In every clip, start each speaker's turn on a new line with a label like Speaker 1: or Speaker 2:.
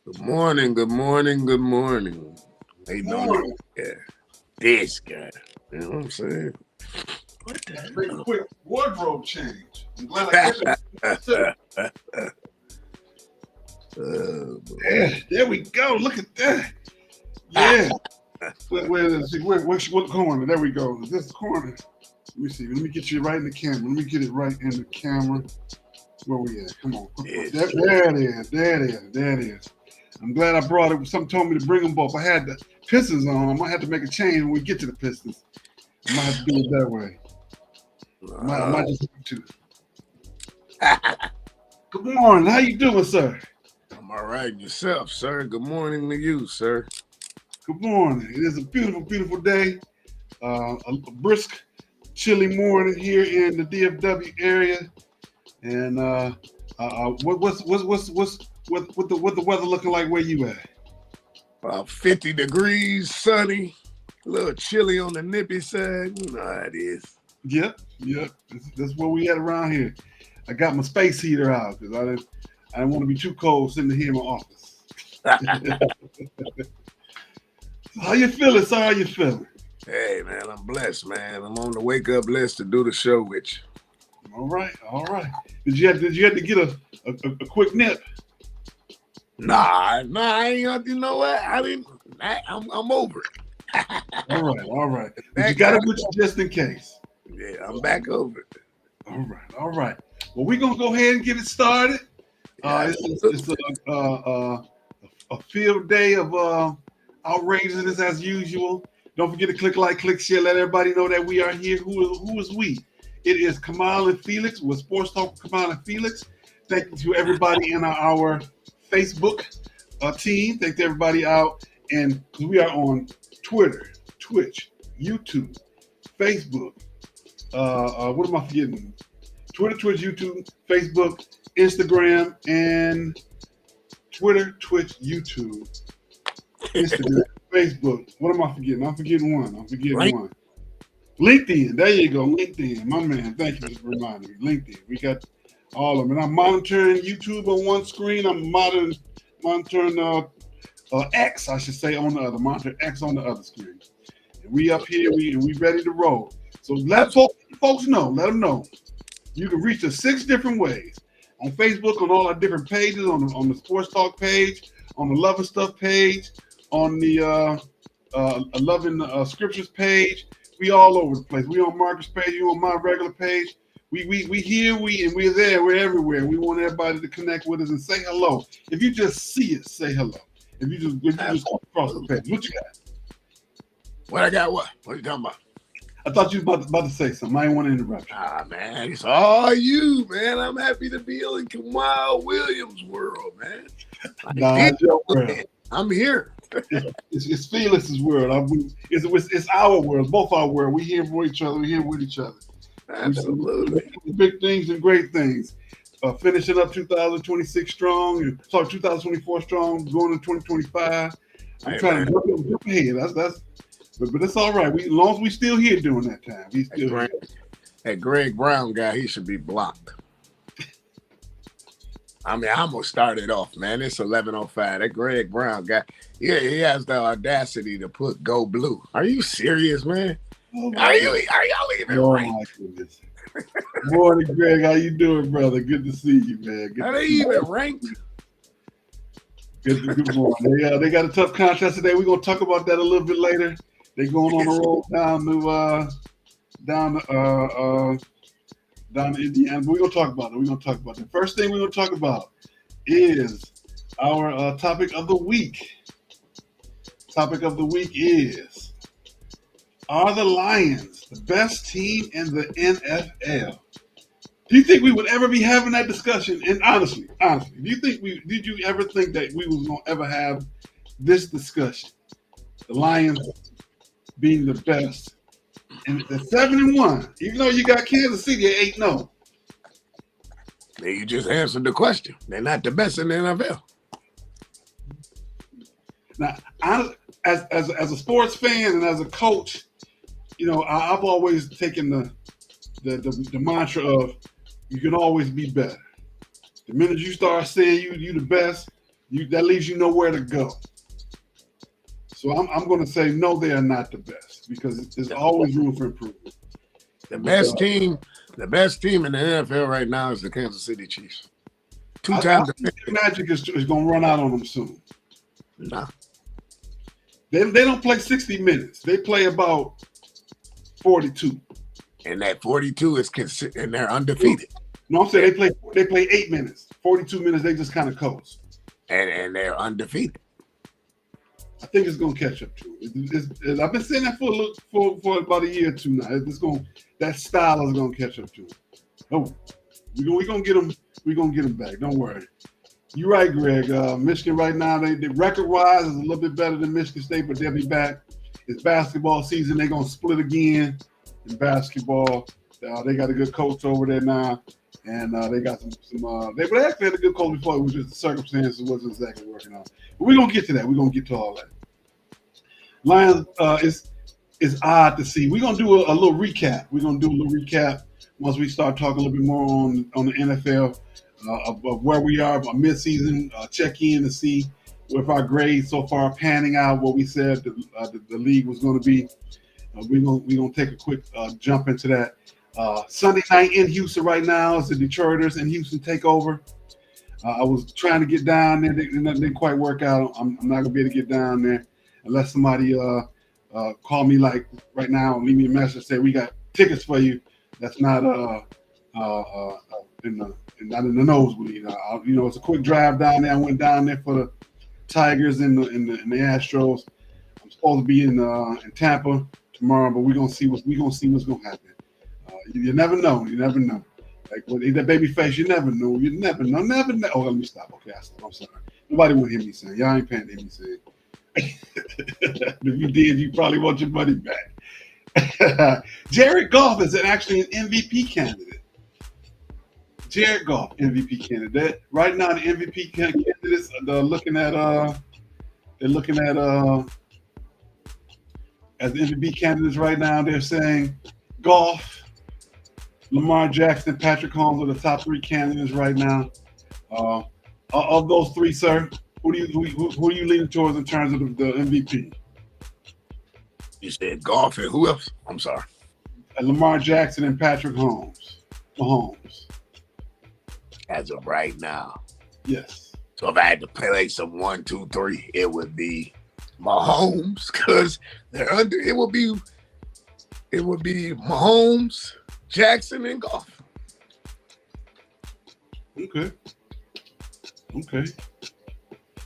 Speaker 1: Good morning, good morning, good morning. How you doing? Yeah, this guy. You know what I'm saying? What
Speaker 2: Make a
Speaker 1: the
Speaker 2: quick wardrobe change. I'm glad I catch it.
Speaker 1: hell?
Speaker 2: Yeah, there we go. Look at that. Yeah. What corner? There we go. This corner. Let me see. Let me get you right in the camera. Let me get it right in the camera. Where we at? Come on. There it is. There it is. There it is. I'm glad I brought it. Something told me to bring them both. I had the Pistons on. I might have to make a change when we get to the Pistons. I might have to do it that way. I might just have to. Good morning. How you doing, sir?
Speaker 1: I'm all right. Yourself, sir. Good morning to you, sir.
Speaker 2: Good morning. It is a beautiful, beautiful day. A brisk, chilly morning here in the DFW area. And what's the weather looking like where you at?
Speaker 1: About 50 degrees, sunny, a little chilly on the nippy side. You know how it is.
Speaker 2: Yep. That's where we at around here. I got my space heater out because I didn't want to be too cold sitting here in my office. How you feeling, sir? How you feeling?
Speaker 1: Hey, man, I'm blessed, man. I'm on the wake up list to do the show with you.
Speaker 2: All right. Did you have to get a quick nip?
Speaker 1: Nah, I ain't. You know what? I'm over it.
Speaker 2: All right. But you got it with you just in case.
Speaker 1: Yeah, I'm back over it.
Speaker 2: All right. Well, we're gonna go ahead and get it started. It's a field day of outrageousness as usual. Don't forget to click like, click share, let everybody know that we are here. Who is we? It is Kamau and Felix with Sports Talk with Kamau and Felix. Thank you to everybody in our Facebook team. Thank you to everybody out. And we are on Twitter, Twitch, YouTube, Facebook. What am I forgetting? Twitter, Twitch, YouTube, Facebook, Instagram, and Twitter, Twitch, YouTube, Instagram, Facebook. What am I forgetting? I'm forgetting one. One. LinkedIn. There you go. LinkedIn. My man. Thank you for reminding me. LinkedIn. We got all of them. And I'm monitoring YouTube on one screen. I'm monitoring X, I should say, on the other. Monitor X on the other screen. And we up here. We ready to roll. So let folks know. Let them know. You can reach us 6 different ways. On Facebook, on all our different pages, on the Sports Talk page, on the Loving Stuff page, on the Loving Scriptures page. We all over the place. We on Marcus' page, you on my regular page. We here, and we're there, we're everywhere. We want everybody to connect with us and say hello. If you just see us, say hello. If you just cross the page. What you got?
Speaker 1: What I got? What are you talking about?
Speaker 2: I thought you were about to say something. I didn't want to interrupt you.
Speaker 1: Man, it's all you, man. I'm happy to be in Kamau Williams' world, man.
Speaker 2: It's your world.
Speaker 1: I'm here.
Speaker 2: It's Felix's world. It's our world, both our world. We're here for each other. We're here with each other.
Speaker 1: Absolutely.
Speaker 2: Big things and great things. Finishing up 2026 strong. 2024 strong. Going to 2025. I'm trying to jump ahead. But it's all right. As long as we still here during that time. We still here.
Speaker 1: That Greg Brown guy, he should be blocked. I mean, I almost started off, man. It's 11:05. That Greg Brown guy, yeah, he has the audacity to put "Go Blue." Are you serious, man? Are y'all even ranked?
Speaker 2: Morning, Greg. How you doing, brother? Good to see you, man.
Speaker 1: Are they even ranked?
Speaker 2: Good morning. They got a tough contest today. We're gonna talk about that a little bit later. They're going on the road down to Indiana. But we're gonna talk about it. The first thing we're gonna talk about is our topic of the week. Topic of the week is: are the Lions the best team in the NFL? Do you think we would ever be having that discussion? And honestly, did you ever think that we was gonna ever have this discussion? The Lions being the best. And they're 7-1, even though you got Kansas City at 8-0.
Speaker 1: You just answered the question. They're not the best in the NFL.
Speaker 2: Now, as a sports fan and as a coach, I've always taken the mantra of you can always be better. The minute you start saying you the best, that leaves you nowhere to go. So I'm going to say no, they are not the best because there's always room for improvement.
Speaker 1: The best team in the NFL right now is the Kansas City Chiefs.
Speaker 2: I think Magic is going to run out on them soon.
Speaker 1: Nah.
Speaker 2: They don't play 60 minutes. They play about 42.
Speaker 1: And that 42 is and they're undefeated.
Speaker 2: No, I'm saying they play 8 minutes. 42 minutes, they just kind of coast.
Speaker 1: And they're undefeated.
Speaker 2: I think it's going to catch up to it. I've been saying that for about a year or two now. That style is going to catch up to it. Oh, we're going to get them. We're going to get them back. Don't worry. You're right, Greg. Michigan right now, they record-wise is a little bit better than Michigan State, but they'll be back. It's basketball season. They're going to split again in basketball. They got a good coach over there now, and they got some they actually had a good coach before. It was just the circumstances wasn't exactly working out. But we're going to get to that. We're going to get to all that. Lions, it's odd to see. We're going to do a little recap. We're going to do a little recap once we start talking a little bit more on the NFL of where we are, about midseason, check in to see if our grades so far panning out what we said the league was going to be. We're gonna take a quick jump into that. Sunday night in Houston right now is the Detroiters in Houston takeover. I was trying to get down there. It didn't quite work out. I'm not going to be able to get down there unless somebody call me like right now and leave me a message and say, we got tickets for you. That's not not in the nosebleed. It's a quick drive down there. I went down there for the Tigers and the Astros. I'm supposed to be in Tampa tomorrow, but we're gonna see what's gonna happen. You never know. You never know. Like with that baby face, you never know. You never know. Never know. Oh, let me stop. Okay, I'm sorry. Nobody want to hear me saying. Y'all ain't paying to hear me saying. If you did, you probably want your money back. Jared Goff is actually an MVP candidate. Jared Goff, MVP candidate. Right now, the MVP candidates they're looking at as the MVP candidates right now. They're saying Goff, Lamar Jackson, Patrick Mahomes are the top three candidates right now. Of those three, sir, who are you leaning towards in terms of the MVP?
Speaker 1: You said Goff and who else? I'm sorry.
Speaker 2: Lamar Jackson and Patrick Mahomes.
Speaker 1: As of right now.
Speaker 2: Yes.
Speaker 1: So if I had to play some 1, 2, 3, it would be Mahomes because they're under. It would be Mahomes, Jackson, and Goff.
Speaker 2: Okay.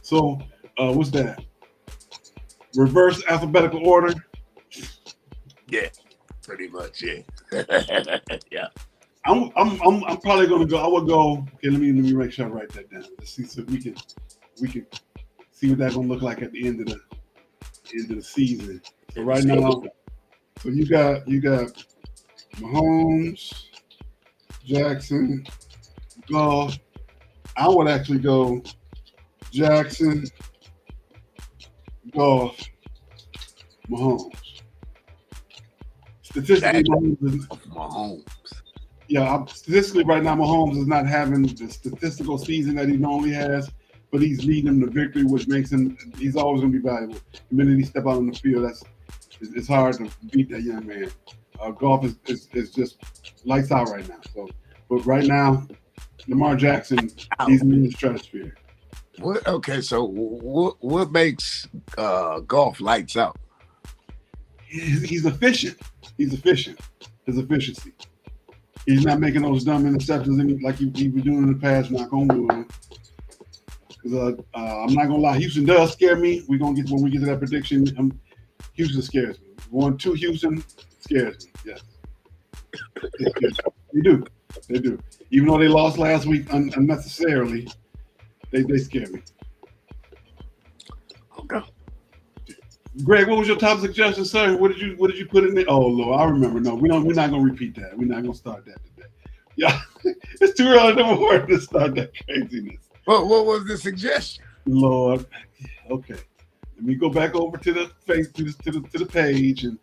Speaker 2: So what's that? Reverse alphabetical order.
Speaker 1: Yeah, pretty much. Yeah. Yeah.
Speaker 2: I'm probably gonna go. I would go. Okay, let me make sure I write that down. Let's see so we can see what that's gonna look like at the end of the season. So right now, so you got Mahomes, Jackson, Goff. I would actually go Jackson, Goff, Mahomes. Statistically,
Speaker 1: Mahomes.
Speaker 2: Yeah, statistically right now, Mahomes is not having the statistical season that he normally has, but he's leading them to victory, which makes him, he's always going to be valuable. The minute he step out on the field, it's hard to beat that young man. Goff is just lights out right now. So, but right now, Lamar Jackson, he's in the stratosphere.
Speaker 1: What makes Goff lights out?
Speaker 2: He's efficient. His efficiency. He's not making those dumb interceptions like he was doing in the past. Knock on wood. Because I'm not gonna lie, Houston does scare me. When we get to that prediction. Houston scares me. 1-2 Houston scares me. Yes, they do. Even though they lost last week unnecessarily, they scare me.
Speaker 1: Okay.
Speaker 2: Greg, what was your top suggestion, sir? What did you put in there? Oh Lord, I remember. No, we're not gonna repeat that. We're not gonna start that today. Yeah, it's too early in the morning to start that craziness.
Speaker 1: What was the suggestion?
Speaker 2: Lord, okay. Let me go back over to the page and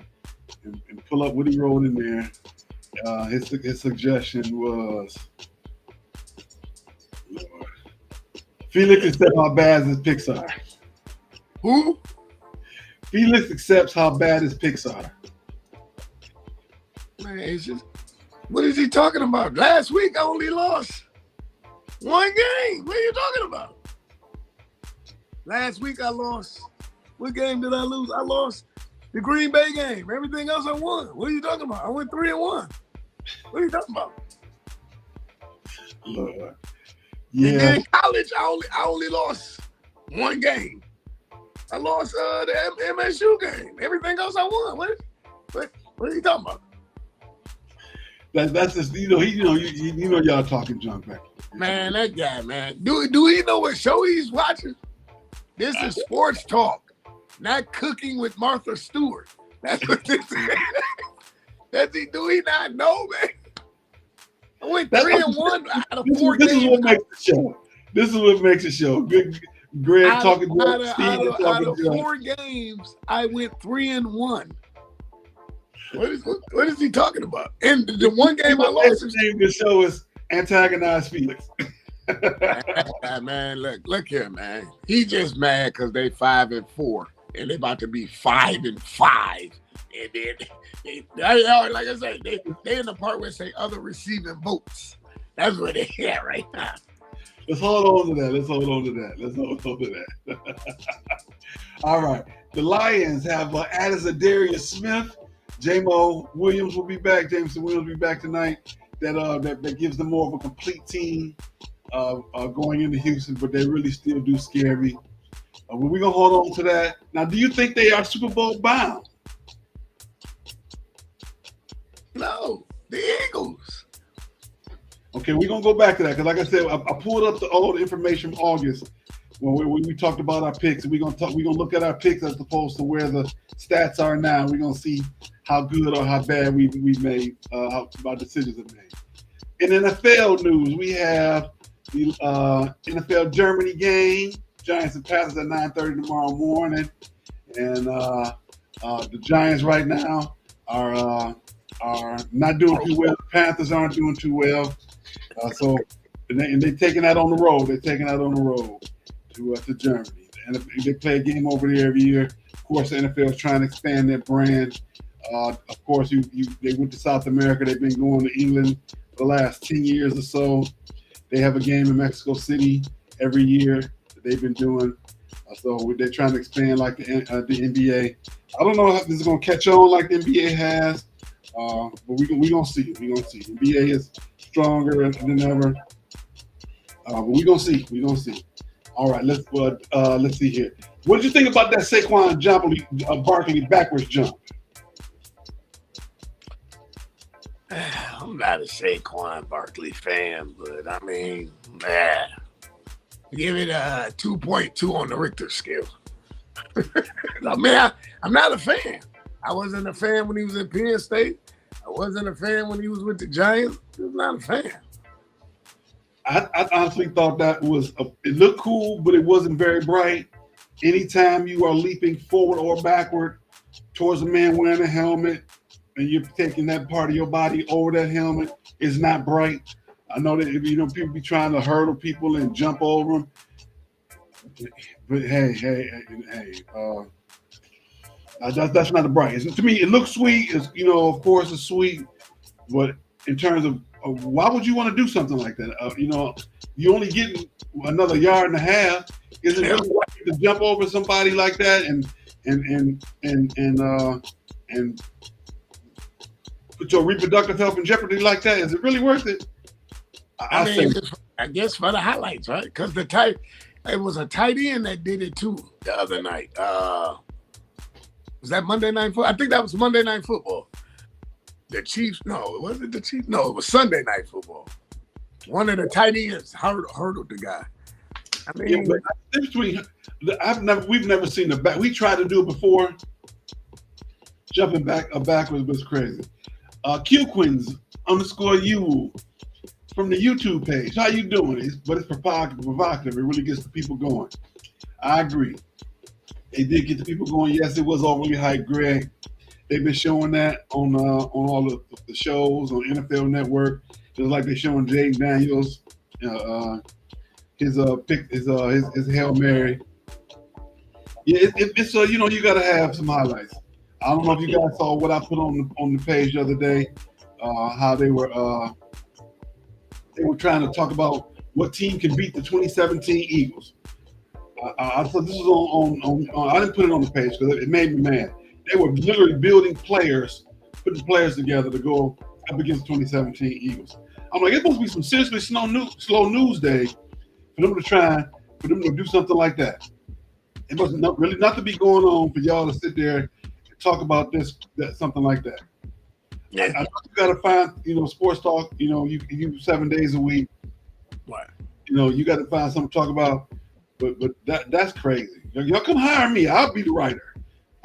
Speaker 2: pull up what he wrote in there. His suggestion was, Lord, Felix accepts how bad his picks are.
Speaker 1: Who?
Speaker 2: Felix accepts how bad his picks are.
Speaker 1: Man, it's just, what is he talking about? Last week I only lost one game. What are you talking about? Last week I lost. What game did I lose? I lost the Green Bay game. Everything else I won. What are you talking about? I went 3-1. What are you talking about?
Speaker 2: Lord.
Speaker 1: Yeah. And then in college, I only lost one game. I lost the MSU game. Everything else I won. What are you talking about?
Speaker 2: That's just you know y'all talking junk back.
Speaker 1: Man, that guy, man. Do he know what show he's watching? This is sports talk, not cooking with Martha Stewart. That's what this is. Do he not know, man? I went 3-1 out of 4 games.
Speaker 2: This is what makes the show. This is what makes the show. Good, Greg talking about Steve.
Speaker 1: Out of 4 games, I went 3-1. What is he talking about? And the one game I lost.
Speaker 2: The name of the show is Antagonize Felix.
Speaker 1: Man, look here, man. He just mad because they 5-4 and they about to be 5-5. And then like I said, they in the part where it say other receiving votes. That's where they at right now.
Speaker 2: Let's hold on to that. All right. The Lions have added Zadarius Smith. Jameson Williams will be back tonight. That gives them more of a complete team going into Houston, but they really still do scare me. We're gonna hold on to that. Now, do you think they are Super Bowl bound?
Speaker 1: No, the Eagles.
Speaker 2: Okay, we're gonna go back to that because, like I said, I pulled up all the information from August when we talked about our picks, and we're gonna look at our picks as opposed to where the stats are now. We're gonna see how good or how bad we made, how our decisions are made. In NFL news, we have the NFL Germany game, Giants and Panthers at 9:30 tomorrow morning, and the Giants right now are not doing too well. The Panthers aren't doing too well, so they're taking that on the road. They're taking that on the road to Germany, and they play a game over there every year. Of course, the NFL is trying to expand their brand. Of course, they went to South America. They've been going to England for the last 10 years or so. They have a game in Mexico City every year that they've been doing. So they're trying to expand like the NBA. I don't know if this is going to catch on like the NBA has, but we're going to see. We're going to see. The NBA is stronger than ever. But we're going to see. We're going to see. All right, let's see here. What did you think about that Saquon Barkley backwards jump?
Speaker 1: I'm not a Saquon Barkley fan, but I mean, give it a 2.2 on the Richter scale. I mean, I'm not a fan. I wasn't a fan when he was at Penn State. I wasn't a fan when he was with the Giants. I'm not a fan.
Speaker 2: I honestly thought that it looked cool, but it wasn't very bright. Anytime you are leaping forward or backward towards a man wearing a helmet and you're taking that part of your body over that helmet, it's not bright. I know that people be trying to hurdle people and jump over them. But hey, that's not the brightest. To me, it looks sweet. It's, of course, it's sweet. But in terms of why would you want to do something like that? You only getting another yard and a half. Is it really worth it to jump over somebody like that and put your reproductive health in jeopardy like that? Is it really worth it?
Speaker 1: I guess for the highlights, right? Because it was a tight end that did it too the other night. Was that Monday Night Football? I think that was Monday Night Football. The Chiefs, no, was it the Chiefs? No, it was Sunday Night Football. One of the tight ends hurdled the guy. I mean,
Speaker 2: we've never seen the back. We tried to do it before. Jumping backwards was crazy. QQuins _U from the YouTube page. How you doing? But it's provocative. It really gets the people going. I agree. It did get the people going. Yes, it was overly hyped, Greg. They've been showing that on all of the shows on NFL Network, just like they're showing Jay Daniels. his pick his Hail Mary. Yeah, it's you know, you got to have some highlights. I don't know if you guys saw what I put on the page the other day, how they were trying to talk about what team can beat the 2017 Eagles. I thought this was on I didn't put it on the page because it made me mad. They were literally building players, putting players together to go up against 2017 Eagles. I'm like, it must be some seriously slow news day for them to do something like that. It must really not to be going on for y'all to sit there and talk about something like that. Yeah. I know you got to find, you know, sports talk. You know, you 7 days a week.
Speaker 1: What?
Speaker 2: You know, you got to find something to talk about. But that's crazy. Y'all come hire me. I'll be the writer.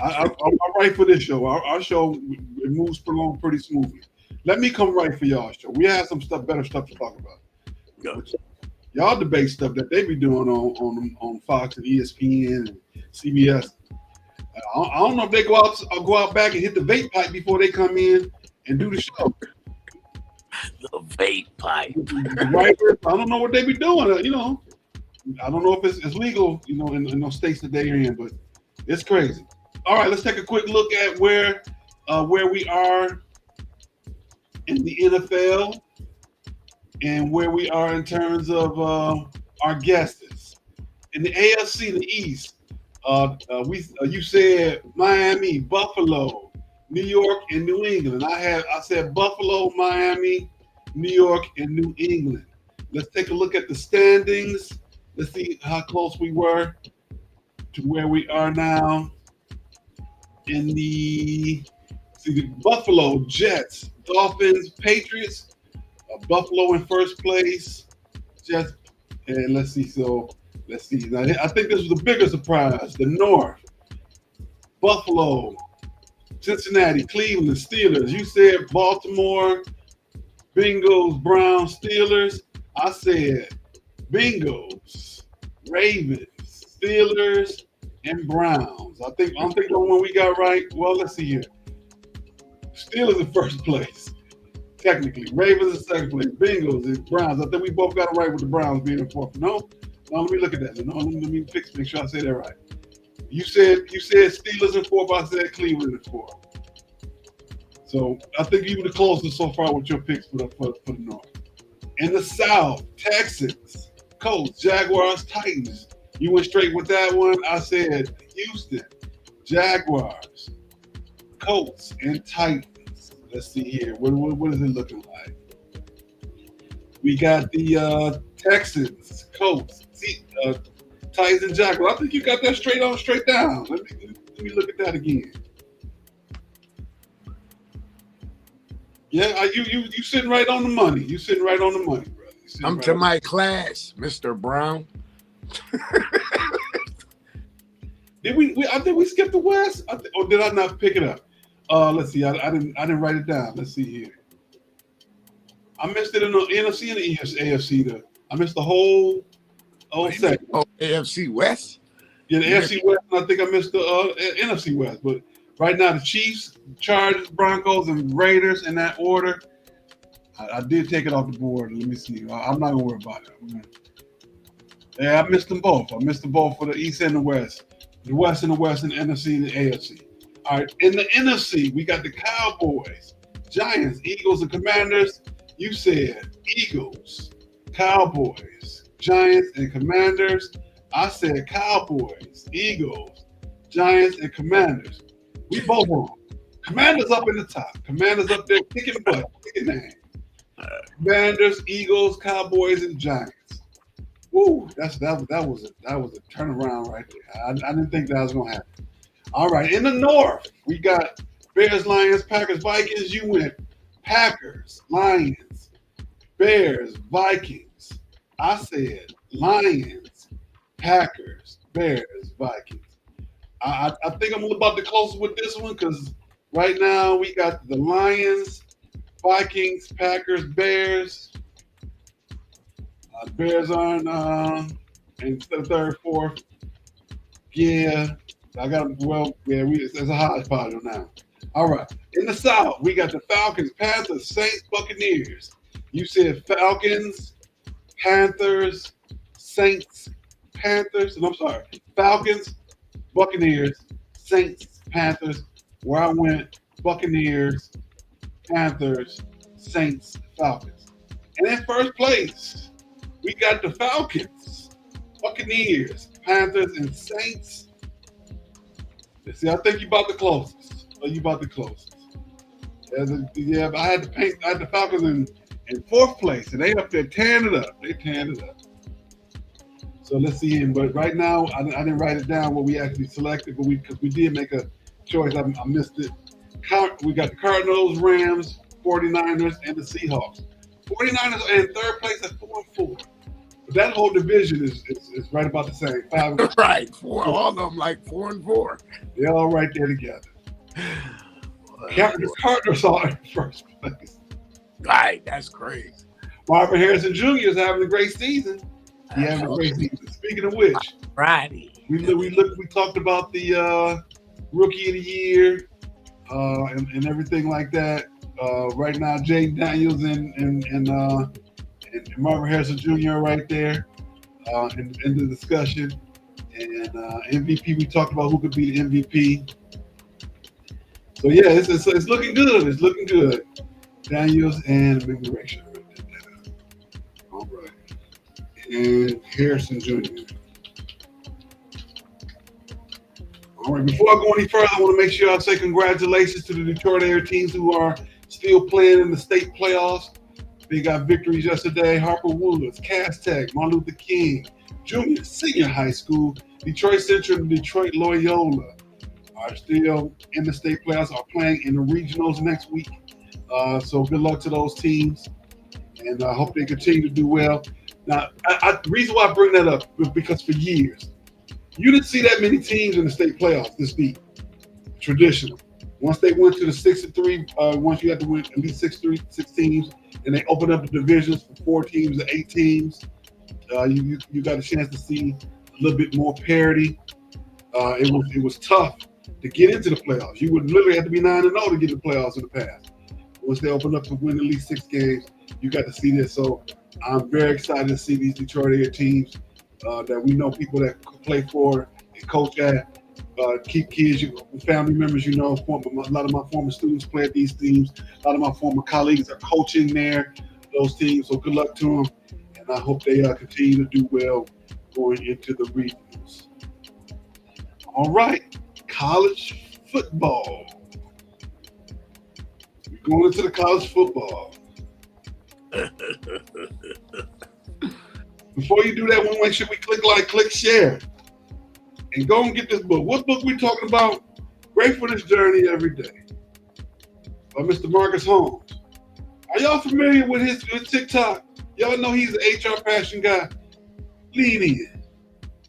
Speaker 2: I'll write for this show. Our show, it moves along pretty smoothly. Let me come write for y'all show. We have some better stuff to talk about. Yeah. Y'all debate stuff that they be doing on Fox and ESPN and CBS. I don't know if they go out back and hit the vape pipe before they come in and do the show.
Speaker 1: The vape pipe.
Speaker 2: Right? I don't know what they be doing. You know, I don't know if it's legal, you know, in those states that they're in, but it's crazy. All right, let's take a quick look at where we are in the NFL and where we are in terms of our guests. In the AFC, the East, you said Miami, Buffalo, New York, and New England. I said Buffalo, Miami, New York, and New England. Let's take a look at the standings. Let's see how close we were to where we are now. In the Buffalo, Jets, Dolphins, Patriots. Buffalo in first place. Jets, and let's see. Now, I think this was the bigger surprise. The North, Buffalo, Cincinnati, Cleveland, Steelers. You said Baltimore, Bengals, Browns, Steelers. I said Bengals, Ravens, Steelers, and Browns. I'm thinking the one we got right. Well, let's see here. Steelers in first place. Technically, Ravens in second place, Bengals and Browns. I think we both got it right with the Browns being in fourth. No, let me look at that. No, let me make sure I say that right. You said Steelers in fourth. I said Cleveland in fourth. So I think you were the closest so far with your picks for the North. In the South, Texans, Colts, Jaguars, Titans. You went straight with that one. I said Houston, Jaguars, Colts, and Titans. Let's see here. What is it looking like? We got the Texans, Colts, Titans, and Jaguars. I think you got that straight down. Let me look at that again. Yeah, you sitting right on the money. You sitting right on the money, brother.
Speaker 1: I'm to my class, Mr. Brown.
Speaker 2: Did I think we skipped the West, or did I not pick it up? Let's see. I didn't write it down. Let's see here. I missed it in the NFC and the AFC. I missed the whole segment.
Speaker 1: Oh, AFC West?
Speaker 2: Yeah, the AFC West. And I think I missed the NFC West. But right now, the Chiefs, Chargers, Broncos, and Raiders in that order. I did take it off the board. Let me see. I'm not gonna worry about it. Yeah, I missed them both. I missed them both for the East and the West. The West and the NFC and the AFC. All right, in the NFC, we got the Cowboys, Giants, Eagles, and Commanders. You said Eagles, Cowboys, Giants, and Commanders. I said Cowboys, Eagles, Giants, and Commanders. We both wrong. Commanders up in the top. Commanders up there kicking butt, kicking the hand. Commanders, Eagles, Cowboys, and Giants. Woo, that was a turnaround right there. I didn't think that was gonna happen. All right, in the North, we got Bears, Lions, Packers, Vikings. You went Packers, Lions, Bears, Vikings. I said Lions, Packers, Bears, Vikings. I think I'm about the closest with this one because right now we got the Lions, Vikings, Packers, Bears. Bears aren't instead of third, fourth. Yeah, I got it's a hodgepodge now. All right, in the South, we got the Falcons, Panthers, Saints, Buccaneers. You said Falcons, Panthers, Saints, Panthers, and I'm sorry, Falcons, Buccaneers, Saints, Panthers. Where I went, Buccaneers, Panthers, Saints, Falcons. And in first place, we got the Falcons, Buccaneers, Panthers, and Saints. See, I think you about the closest. You about the closest. Yeah, but I had the Falcons in fourth place, and they up there tearing it up. They tearing it up. So let's see him. But right now, I didn't write it down what we actually selected, but because we did make a choice, I missed it. We got the Cardinals, Rams, 49ers, and the Seahawks. 49ers are in third place at 4-4. But that whole division is right about the same. 5
Speaker 1: right, 4. All of them like 4-4.
Speaker 2: They're all right there together. The Cardinals are in first place.
Speaker 1: Right, that's crazy.
Speaker 2: Marvin Harrison Jr. is having a great season. He having a great season. Speaking of which,
Speaker 1: Friday.
Speaker 2: We talked about the rookie of the year and everything like that. Right now, Jaden Daniels and Marvin Harrison Jr. are right there in the discussion. And MVP, we talked about who could be the MVP. So yeah, it's looking good. It's looking good. Daniels and McGration. All right. And Harrison Jr. All right, before I go any further, I want to make sure I say congratulations to the Detroit area teams who are still playing in the state playoffs. They got victories yesterday. Harper Woods, Cass Tech, Martin Luther King, Junior, Senior High School, Detroit Central, and Detroit Loyola are still in the state playoffs, are playing in the regionals next week. So good luck to those teams, and I hope they continue to do well. Now, the reason why I bring that up is because for years, you didn't see that many teams in the state playoffs this deep, traditionally. Once they went to the 6-3, once you had to win at least six teams, and they opened up the divisions from 4 teams to 8 teams, you got a chance to see a little bit more parity. It was tough to get into the playoffs. You would literally have to be 9-0 to get in the playoffs in the past. Once they opened up to win at least 6 games, you got to see this. So I'm very excited to see these Detroit area teams that we know people that play for and coach at. Keep kids, family members, a lot of my former students play at these teams. A lot of my former colleagues are coaching there, those teams. So good luck to them, and I hope they continue to do well going into the regionals. All right, college football. We're going into the college football. Before you do that, we want to make sure we click like, click share. And go and get this book. What book we talking about? Gratefulness Journey Every Day by Mr. Marcus Holmes. Are y'all familiar with his TikTok? Y'all know he's an HR passion guy. Lean in.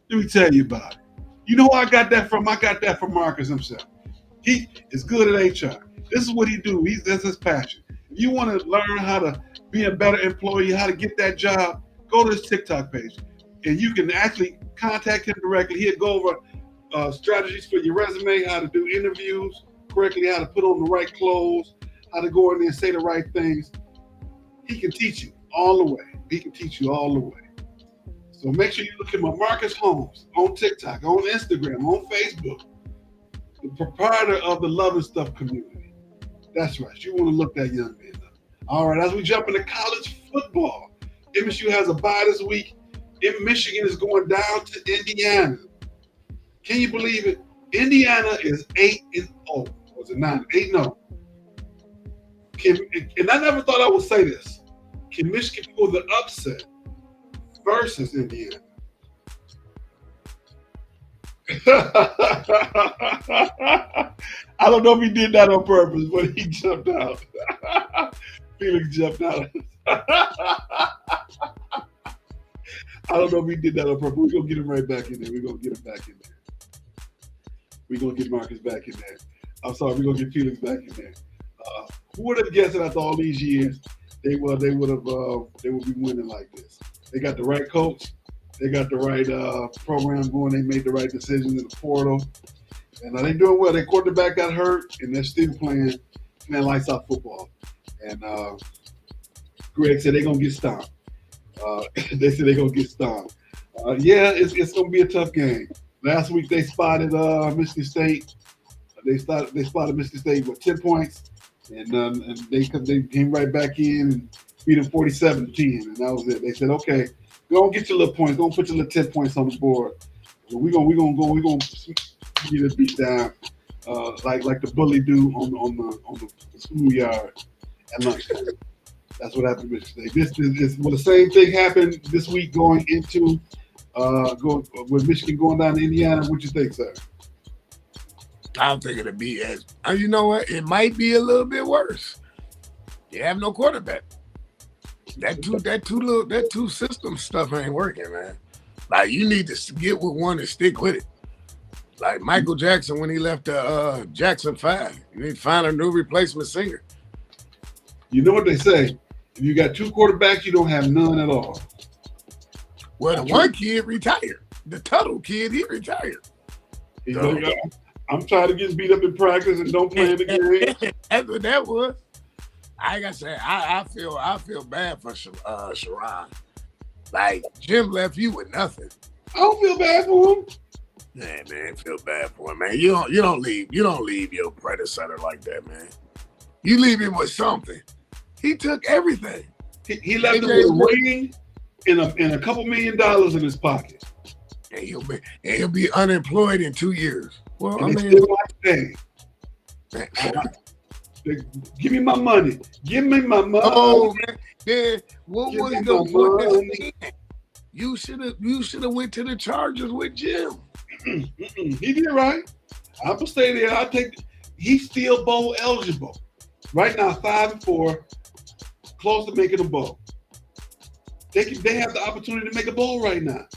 Speaker 2: Let me tell you about it. You know who I got that from? I got that from Marcus himself. He is good at HR. This is what he do. That's his passion. If you want to learn how to be a better employee, how to get that job, go to his TikTok page. And you can actually contact him directly. He'll go over strategies for your resume, how to do interviews correctly, how to put on the right clothes, how to go in there and say the right things. He can teach you all the way. He can teach you all the way. So make sure you look at my Marcus Holmes on TikTok, on Instagram, on Facebook, the proprietor of the Love and Stuff community. That's right. You want to look that young man up. All right, as we jump into college football, MSU has a bye this week. Michigan is going down to Indiana. Can you believe it? Indiana is 8-0. Was it 9? 8-0. And I never thought I would say this. Can Michigan pull the upset versus Indiana? I don't know if he did that on purpose, but he jumped out. Felix jumped out. I don't know if we did that on purpose. We're going to get him right back in there. We're going to get him back in there. We're going to get Marcus back in there. I'm sorry, we're going to get Felix back in there. Who would have guessed that after all these years, they would be winning like this? They got the right coach. They got the right program going. They made the right decisions in the portal. And they're doing well. Their quarterback got hurt, and they're still playing lights out football. And Greg said they're going to get stomped. They said they're going to get stomped. Yeah, it's gonna be a tough game. Last week they spotted Michigan State. They spotted Michigan State with 10 points, and they came right back in and beat them 47-10, and that was it. They said, okay, go and get your little points, go and put your little 10 points on the board. We're gonna get a beat down like the bully do on the schoolyard at lunchtime. That's what happened to Michigan State. The same thing happened this week going into with Michigan going down to Indiana. What you think, sir?
Speaker 1: I don't think it'll be as. You know what? It might be a little bit worse. You have no quarterback. That two system stuff ain't working, man. Like, you need to get with one and stick with it. Like Michael Jackson when he left Jackson 5. You need to find a new replacement singer.
Speaker 2: You know what they say? If you got two quarterbacks, you don't have none at all.
Speaker 1: Well, the one kid retired. The Tuttle kid, he retired.
Speaker 2: I'm trying to get beat up in practice and don't play in the game.
Speaker 1: That's what that was. Like I said, I feel bad for Sharon. Like, Jim left you with nothing.
Speaker 2: I don't feel bad for him.
Speaker 1: Yeah, man, feel bad for him, man. You don't leave your predecessor like that, man. You leave him with something. He took everything.
Speaker 2: He left him with a ring and a couple $1 million in his pocket.
Speaker 1: And he'll be unemployed in 2 years. Well, I mean,
Speaker 2: give me my money. Give me my money.
Speaker 1: Oh man, then what was the point? You should have went to the Chargers with Jim.
Speaker 2: He did right. I'm gonna stay there. He's still bowl eligible. Right now, 5-4, close to making a bowl. They have the opportunity to make a bowl right now.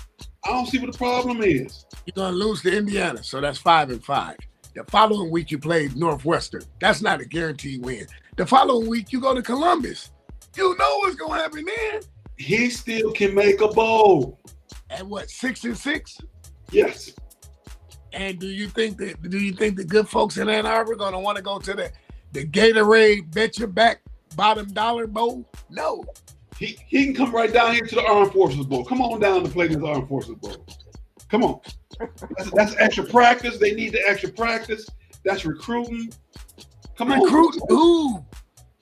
Speaker 2: I don't see what the problem is.
Speaker 1: You're gonna lose to Indiana, so that's 5-5. The following week you played Northwestern. That's not a guaranteed win. The following week you go to Columbus. You know what's gonna happen then.
Speaker 2: He still can make a bowl.
Speaker 1: At what, 6-6?
Speaker 2: Yes.
Speaker 1: And do you think the good folks in Ann Arbor are gonna want to go to the Gatorade Bet Your Back bottom dollar bowl? No.
Speaker 2: He can come right down here to the Armed Forces Bowl. Come on down to play this Armed Forces Bowl. Come on. That's extra practice. They need the extra practice. That's recruiting. Come on.
Speaker 1: Recruiting who?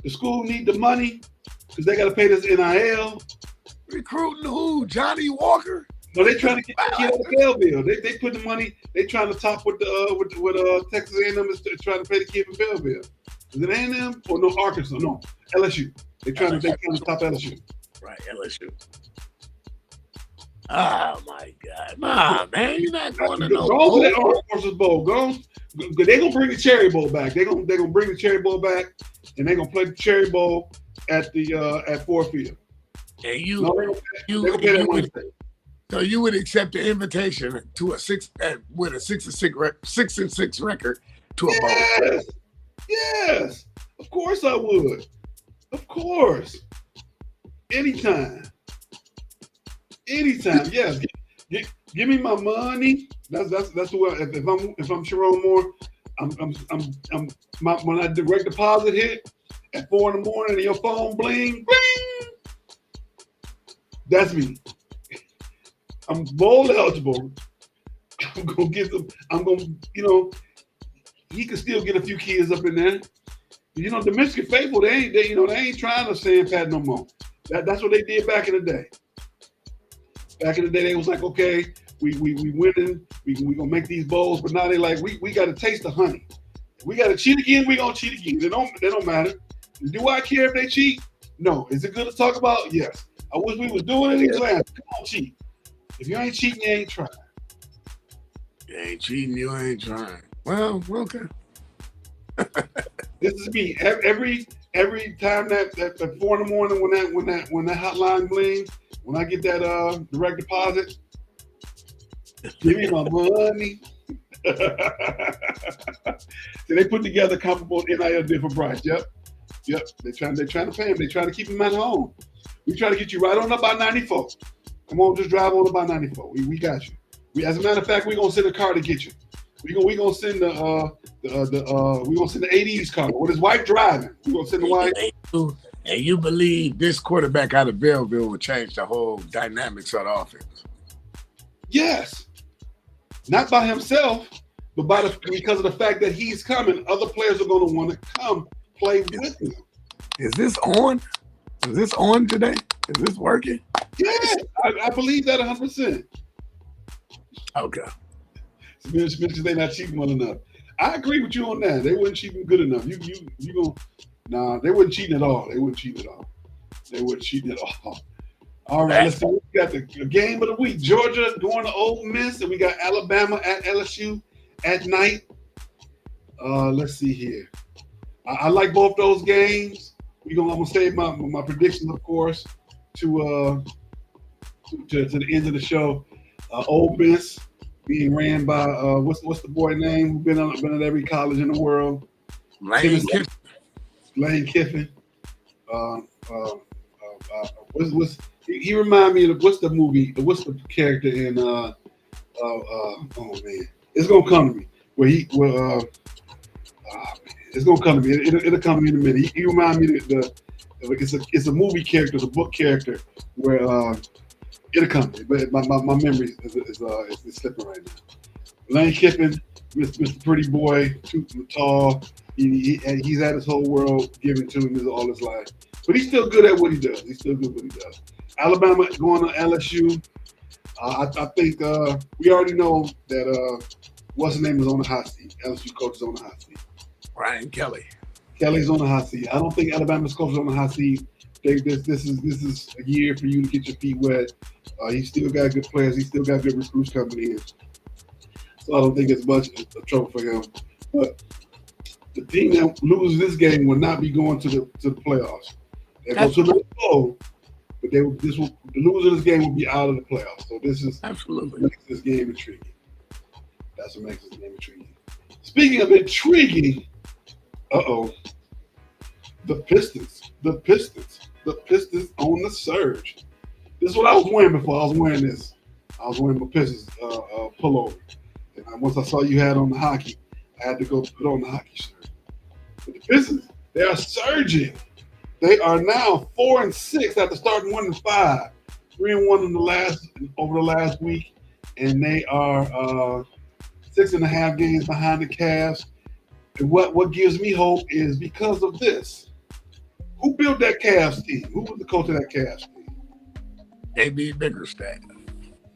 Speaker 2: The school need the money because they got to pay this NIL.
Speaker 1: Recruiting who? Johnny Walker?
Speaker 2: No, they trying to get the kid out of Belleville. They put the money. They trying to top with Texas A&M is trying to pay the kid from Belleville. Is it A&M or no Arkansas? No, LSU. They trying to top LSU.
Speaker 1: Right, LSU. Oh my God, nah, man, you're not going to no
Speaker 2: bowl. Go to that Armed Forces Bowl. They're gonna bring the Cherry Bowl back. They're gonna bring the Cherry Bowl back, and they're gonna play the Cherry Bowl at Ford Field.
Speaker 1: And so you would accept the invitation to with a 6-6 record to a bowl?
Speaker 2: Yes, of course I would. Of course, anytime. Yes. Give me my money. That's the way. If I'm Sharon Moore, when I direct deposit hit at 4 in the morning and your phone bling, bling. That's me. I'm bowl eligible. I'm gonna get them. He can still get a few kids up in there. The Michigan faithful, they ain't trying to sand pat no more. That's what they did back in the day. Back in the day, they was like, okay, we winning, we gonna make these bowls, but now they like, we got to taste the honey. If we got to cheat again, we gonna cheat again. They don't matter. Do I care if they cheat? No. Is it good to talk about? Yes. I wish we was doing it in class. Come on, cheat. If you ain't cheating, you ain't trying.
Speaker 1: You ain't cheating, you ain't trying. Well, okay.
Speaker 2: This is me. Every time that 4 in the morning when that hotline blings, when I get that direct deposit, give me my money. So they put together comparable NIL deal for Bryce. Yep. They're trying to pay him. They're trying to keep him at home. We try to get you right on up by 94. Come on, just drive on up by 94. We got you. As a matter of fact, we're gonna send a car to get you. We gonna send the 80s car with his wife driving. We gonna send the wife.
Speaker 1: And you believe this quarterback out of Belleville would change the whole dynamics of the offense?
Speaker 2: Yes. Not by himself, but because of the fact that he's coming, other players are going to want to come play with him.
Speaker 1: Is this on? Is this on today? Is this working?
Speaker 2: Yeah, I believe that 100%.
Speaker 1: Okay.
Speaker 2: They're not cheating well enough. I agree with you on that. They weren't cheating good enough. They weren't cheating at all. They weren't cheating at all. All right, let's see. We got the game of the week. Georgia going to Ole Miss, and we got Alabama at LSU at night. Let's see here. I like both those games. I'm gonna save my predictions, of course, to the end of the show. Ole Miss being ran by what's the boy name who's been at every college in the world?
Speaker 1: Lane Kiffin.
Speaker 2: Lane Kiffin. He remind me of what's the movie? What's the character in? Oh man, it's gonna come to me. It's gonna come to me. It'll come to me in a minute. He remind me it's a movie character, it's a book character where it'll come to me. But my memory is slipping right now. Lane Kiffin, Mr. Pretty Boy, too tall. He's had his whole world given to him all his life. But he's still good at what he does. Alabama going to LSU. I think we already know that what's his name is on the hot seat. LSU coach is on the hot seat.
Speaker 1: Brian Kelly.
Speaker 2: Kelly's on the hot seat. I don't think Alabama's coach is on the hot seat. This is a year for you to get your feet wet. He's still got good players. He's still got good recruits coming in. So I don't think it's much a trouble for him. But the team that loses this game will not be going to the playoffs. They go to the bowl, but the loser of this game will be out of the playoffs. So this is
Speaker 1: absolutely
Speaker 2: what makes this game intriguing. That's what makes this game intriguing. Speaking of intriguing, the Pistons on the surge. This is what I was wearing before. I was wearing this. I was wearing my Pistons pullover. And once I saw you had on the hockey, I had to go put on the hockey shirt. But the Pistons, they are surging. They are now 4-6 after starting 1-5, 3-1 over the last week, and they are 6.5 games behind the Cavs. And what gives me hope is because of this. Who built that Cavs team? Who was the coach of that Cavs team?
Speaker 1: JB Bickerstaff.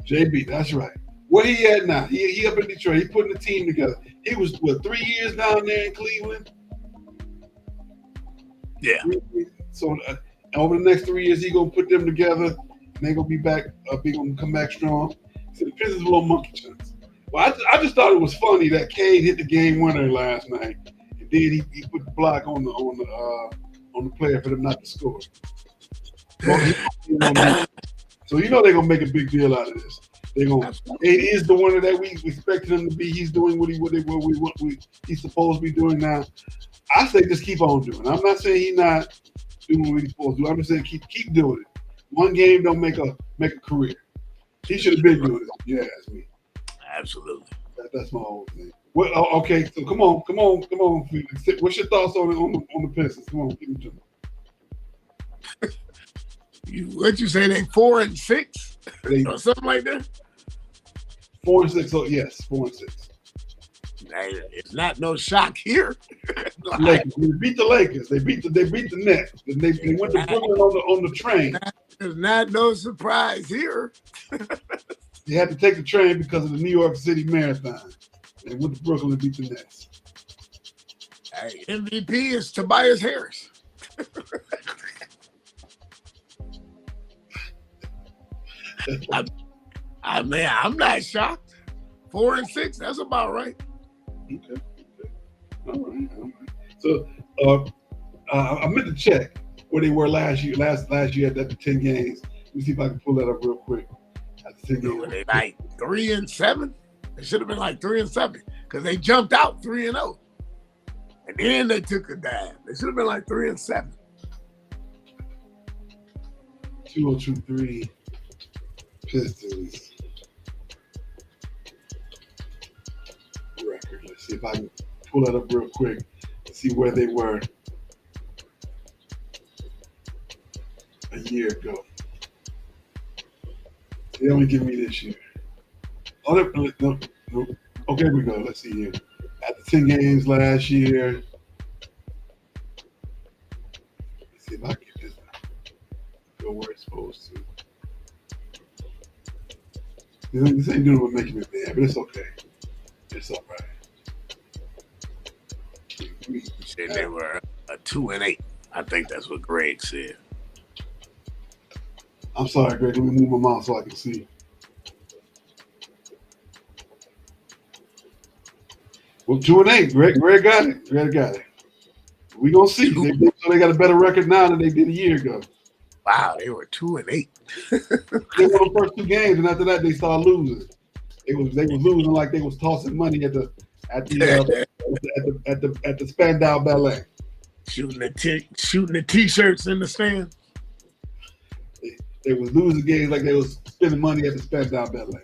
Speaker 2: JB, that's right. Where he at now? He up in Detroit. He putting the team together. He was 3 years down there in Cleveland.
Speaker 1: Yeah.
Speaker 2: So over the next 3 years, he gonna put them together, and they gonna be back. They gonna come back strong. So the Pistons a little monkey chance. Well, I just thought it was funny that Cade hit the game winner last night, and then he put the block on the player for them not to score. So you know they're gonna make a big deal out of this. They're gonna. Cade is the winner that we expected him to be. He's doing what he's supposed to be doing now. I say just keep on doing it. I'm not saying he's not doing what he's supposed to do. I'm just saying keep doing it. One game don't make a career. He should have been doing it. Yeah, that's me.
Speaker 1: Absolutely.
Speaker 2: That's my whole thing. Well, okay, so come on, Felix. What's your thoughts on the Pistons? Come on, give me to me.
Speaker 1: What you say? They 4-6 or something like that.
Speaker 2: 4-6. So yes, 4-6.
Speaker 1: It's not no shock here.
Speaker 2: Lakers. They beat the Lakers. They beat the Nets. They went to Brooklyn on the train.
Speaker 1: There's not no surprise here.
Speaker 2: They had to take the train because of the New York City Marathon. They went to Brooklyn to beat the Nets.
Speaker 1: Hey, MVP is Tobias Harris. I'm not shocked. 4-6. That's about right.
Speaker 2: Okay. All right. So I meant to check where they were last year. Last year at the 10 games. Let me see if I can pull that up real quick. At the 10 games.
Speaker 1: Were they like 3-7? They should have been like 3-7 because they jumped out 3-0, and then they took a dive. They should have been like 3-7.
Speaker 2: 2023 Pistons record. Let's see if I can pull that up real quick and see where they were a year ago. They only give me this year. Oh, no. Okay, here we go. Let's see here. At the 10 games last year. Let's see if I can get this go where it's supposed to. This ain't doing what making me mad, but it's okay. It's all right.
Speaker 1: You said they were 2-8. I think that's what Greg said.
Speaker 2: I'm sorry, Greg. Let me move my mouse so I can see. Well, 2-8. Greg got it. Greg got it. We gonna see. They got a better record now than they did a year ago.
Speaker 1: Wow, they were 2-8.
Speaker 2: They won the first 2 games, and after that, they started losing. They was losing like they was tossing money at the Spandau Ballet.
Speaker 1: Shooting the t-shirts in the stand.
Speaker 2: They was losing games like they was spending money at the Spandau Ballet.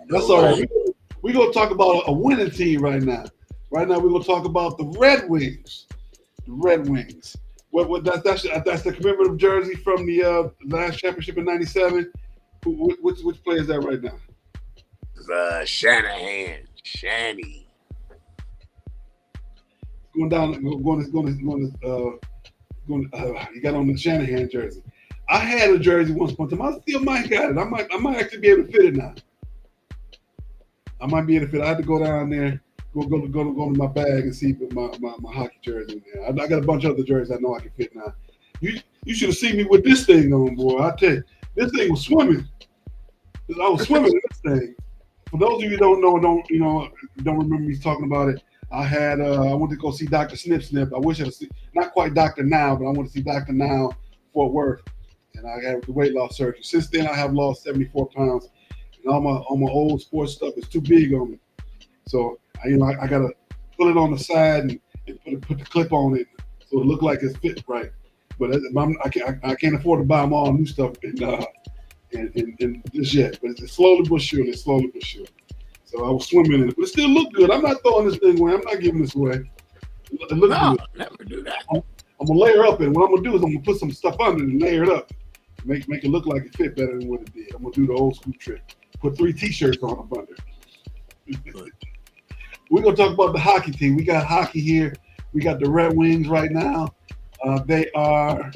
Speaker 2: That's all right. We're going to talk about a winning team right now. Right now, we're going to talk about the Red Wings. The Red Wings. That's the commemorative jersey from the last championship in '97. Which player is that right now?
Speaker 1: Shanahan. Shanny.
Speaker 2: You got on the Shanahan jersey. I had a jersey once upon a time. I still might got it. I might actually be able to fit it now. I might be able to fit it. I had to go down there, go to my bag and see my hockey jersey in there. I got a bunch of other jerseys I know I can fit now. You should have seen me with this thing on, boy. I tell you, this thing was swimming. I was swimming in this thing. For those of you who don't know, don't remember me talking about it. I went to go see Dr. Snip. I wish I had seen, not quite Dr. Now, but I want to see Dr. Now, Fort Worth, and I had the weight loss surgery. Since then, I have lost 74 pounds, and all my old sports stuff is too big on me. So I gotta put it on the side and put the clip on it so it look like it's fit right. But I can't afford to buy them all new stuff and this yet. But it's slowly but surely. So I was swimming in it, but it still looked good. I'm not throwing this thing away. I'm not giving this away. It looks good.
Speaker 1: Never do that.
Speaker 2: I'm gonna layer up, and what I'm gonna do is I'm gonna put some stuff under it and layer it up, make it look like it fit better than what it did. I'm gonna do the old school trick. Put 3 T-shirts on up under. We're gonna talk about the hockey team. We got hockey here. We got the Red Wings right now. They are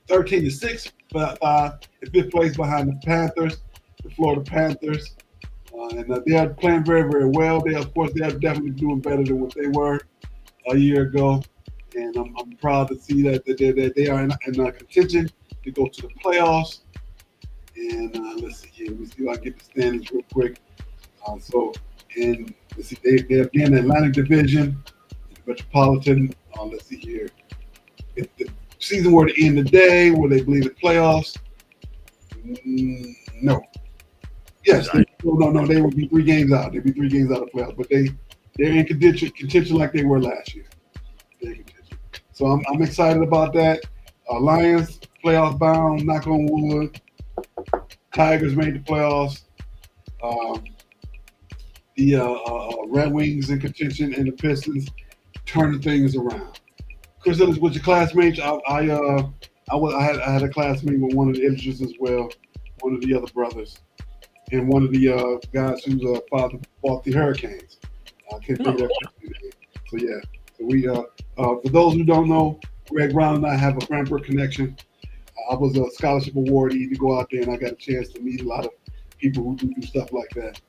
Speaker 2: 13-6, in 5th place behind the Panthers, the Florida Panthers. And they are playing very, very well. They are definitely doing better than what they were a year ago. And I'm proud to see that they are in contention to go to the playoffs. And let's see here. Let me see if I can get the standings real quick. Let's see. They're in the Atlantic Division, Metropolitan. Let's see here. If the season were to end today, will they believe the playoffs? No. Yes, no. They will be 3 games out. They'll be 3 games out of playoffs, but they're in contention like they were last year. They're in contention. So I'm excited about that. Lions playoff bound. Knock on wood. Tigers made the playoffs. The Red Wings in contention, and the Pistons turning things around. Chris Ellis, with your classmates, I had a classmate with one of the editors as well, one of the other brothers. And one of the guys whose father fought the Hurricanes. I can't think of that. So yeah. So we for those who don't know, Greg Brown and I have a Cranbrook connection. I was a scholarship awardee to go out there, and I got a chance to meet a lot of people who do stuff like that.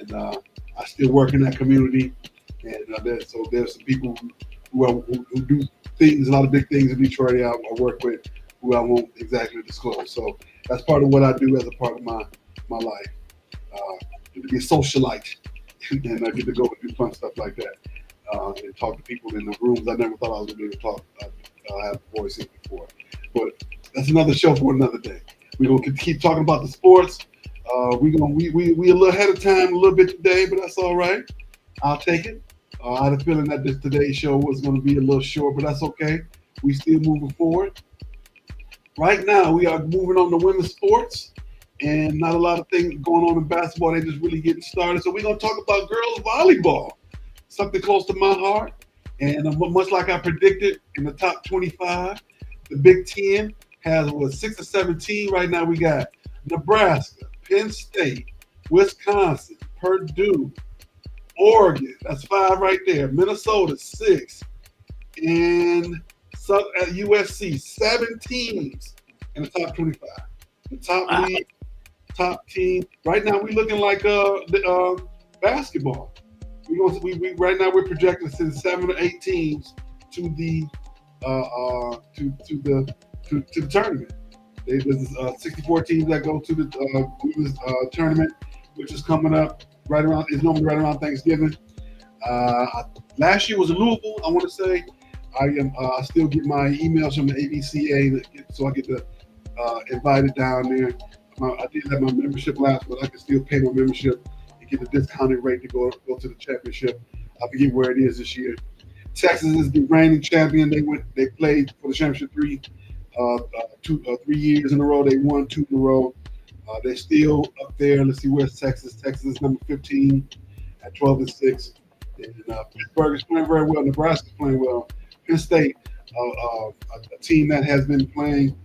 Speaker 2: And I still work in that community. And there's some people who do things, a lot of big things in Detroit I work with, who I won't exactly disclose. So that's part of what I do as a part of my life. To be a socialite and I get to go and do fun stuff like that and talk to people in the rooms I never thought I was going to be able to talk. I have a voice in before, but that's another show for another day. We're going to keep talking about the sports. We a little ahead of time a little bit today, but that's all right. I'll take it. I had a feeling that today's show was going to be a little short, but that's okay. We still moving forward. Right now, we are moving on to women's sports. And not a lot of things going on in basketball. They're just really getting started. So we're going to talk about girls volleyball, something close to my heart. And much like I predicted in the top 25, the Big Ten has 6 or 17 right now. We got Nebraska, Penn State, Wisconsin, Purdue, Oregon. That's 5 right there. Minnesota 6, and USC 7 teams in the top 25. The top league, top team. Right now, we're looking like basketball. We right now we're projecting to send 7 or 8 teams to the to the tournament. There's 64 teams that go to the tournament, which is coming up right around. It's normally right around Thanksgiving. Last year was in Louisville. I want to say I still get my emails from the ABCA, so I get to invited down there. I did have my membership last, but I can still pay my membership and get the discounted rate to go to the championship. I forget where it is this year. Texas is the reigning champion. They played for the championship 3 years in a row. They won 2 in a row. They're still up there. Let's see, where's Texas? Texas is number 15 at 12-6. And Pittsburgh is playing very well. Nebraska is playing well. Penn State, a team that has been playing